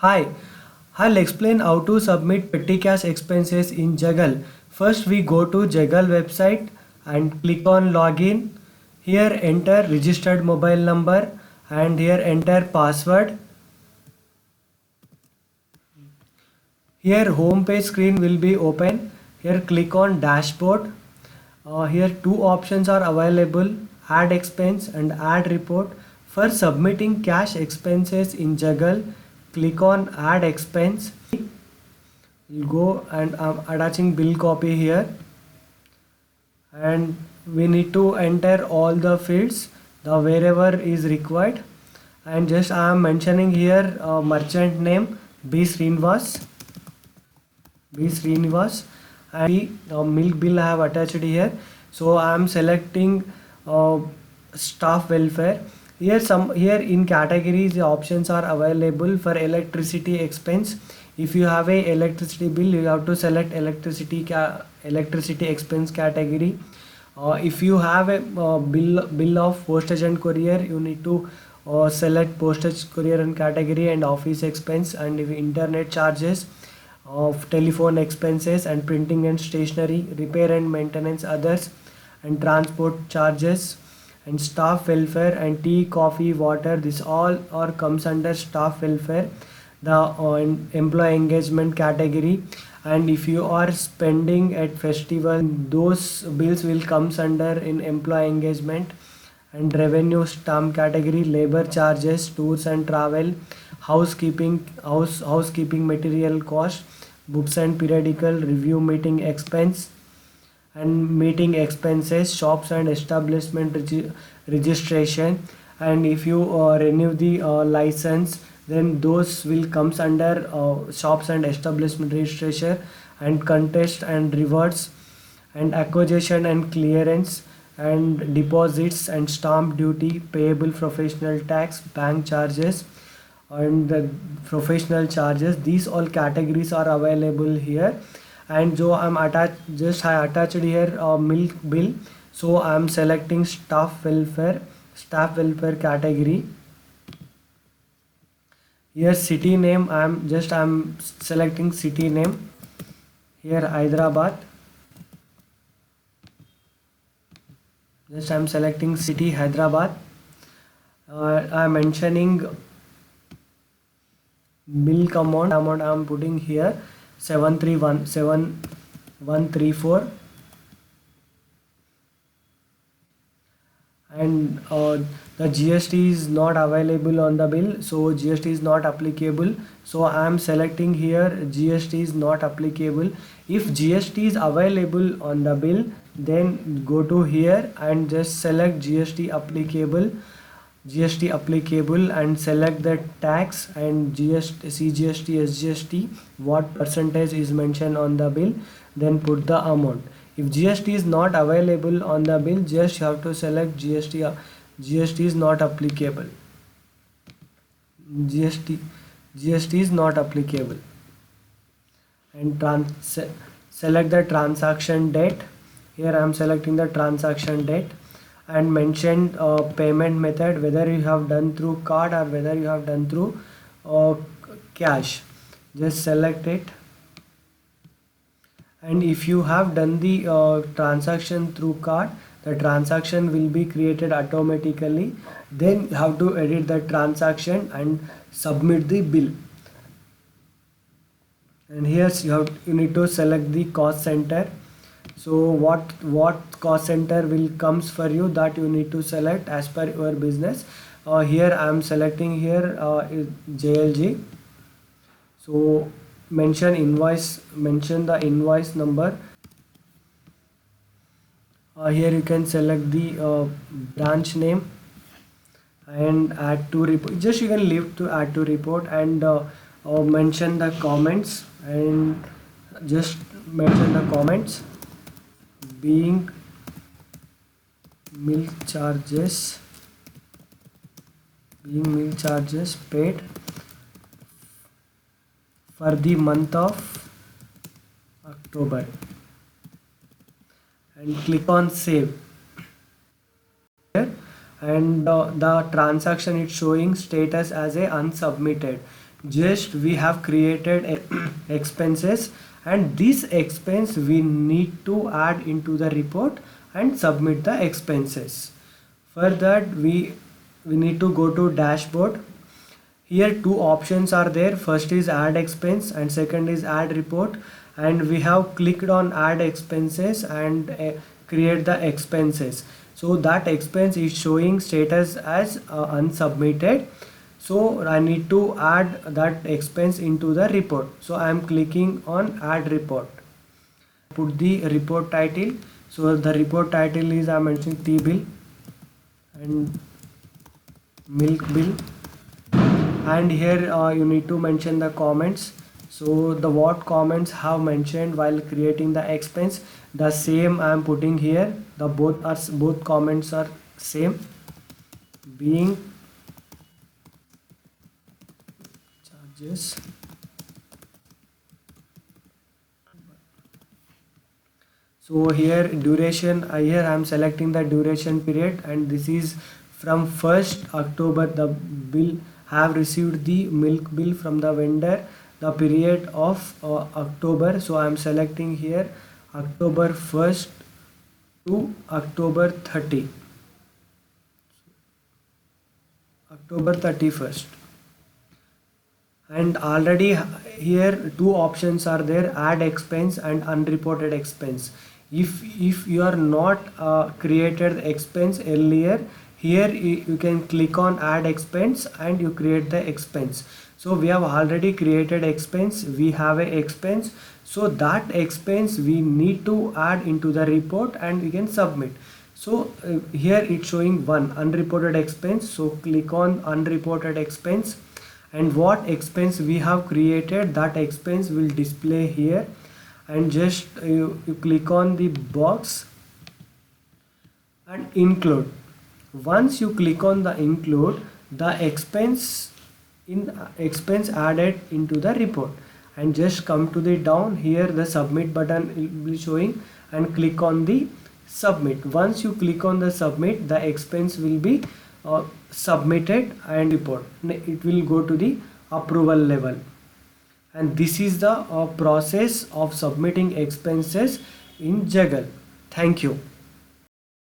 Hi, I'll explain how to submit petty cash expenses in Juggle. First, we go to Juggle website and click on login. Here, enter registered mobile number and here enter password. Here, home page screen will be open. Here, click on dashboard. Here, two options are available: add expense and add report. For submitting cash expenses in Juggle, click on add expense. You go and I'm attaching bill copy here, and we need to enter all the fields the wherever is required, and just I am mentioning here merchant name B Srinivas, and the milk bill I have attached here. So I am selecting uh, staff welfare. Here in categories the options are available for electricity expense. If you have a electricity bill, you have to select electricity expense category. If you have a bill of postage and courier, you need to select postage, courier and category, and office expense. And if internet charges, of telephone expenses, and printing and stationery, repair and maintenance, others, and transport charges, and staff welfare, and tea, coffee, water, this all or comes under staff welfare, the employee engagement category. And if you are spending at festival, those bills will comes under in employee engagement. And revenue stamp category, labor charges, tours and travel, housekeeping material cost, books and periodical, review meeting expense and meeting expenses, shops and establishment registration. And if you renew the license, then those will comes under shops and establishment registration, and contest and rewards, and acquisition and clearance, and deposits and stamp duty payable, professional tax, bank charges, and the professional charges. These all categories are available here. And so I attached here milk bill. So I'm selecting staff welfare category. Here city name, I'm selecting city name. Here Hyderabad. Just I'm selecting city Hyderabad. I'm mentioning milk amount I'm putting here 7317134. And the GST is not available on the bill, so GST is not applicable. So I am selecting here GST is not applicable. If GST is available on the bill, then go to here and just select GST applicable, and select the tax and GST, CGST, SGST, what percentage is mentioned on the bill, then put the amount. If GST is not available on the bill, just you have to select GST is not applicable. GST is not applicable. And select the transaction date. Here I am selecting the transaction date, and mention payment method, whether you have done through card or whether you have done through uh, cash. Just select it. And if you have done the transaction through card, the transaction will be created automatically. Then you have to edit the transaction and submit the bill. And here you need to select the cost center. So what cost center will comes for you, that you need to select as per your business. Here I am selecting here JLG. So mention the invoice number. Here you can select the branch name and add to report. Just you can leave to add to report, and mention the comments, and just mention the comments being milk charges paid for the month of October, and click on save. And the transaction is showing status as a unsubmitted. just we have created expenses, and this expense we need to add into the report and submit the expenses. For that we need to go to dashboard. Here two options are there. First is add expense and second is add report, and we have clicked on add expenses and create the expenses. So that expense is showing status as unsubmitted, so I need to add that expense into the report. So I am clicking on add report. Put the report title. So the report title is, I am mentioning tea bill and milk bill, and here you need to mention the comments. So the what comments have mentioned while creating the expense, the same I am putting here. The both comments are same, being charges. So here duration, here I am selecting the duration period, and this is from 1st October. The bill have received the milk bill from the vendor, the period of October. So I am selecting here October 1st to October 30, October 31st. And already here two options are there, add expense and unreported expense. If you are not created expense earlier, here you can click on add expense and you create the expense. So we have already created expense, we have a expense, so that expense we need to add into the report and we can submit. So here it's showing one unreported expense, so click on unreported expense, and what expense we have created, that expense will display here. And just you click on the box and include. Once you click on the include, the expense added into the report, and just come to the down here, the submit button will be showing, and click on the submit. Once you click on the submit, the expense will be submitted and report, it will go to the approval level. And this is the process of submitting expenses in Juggle. Thank you.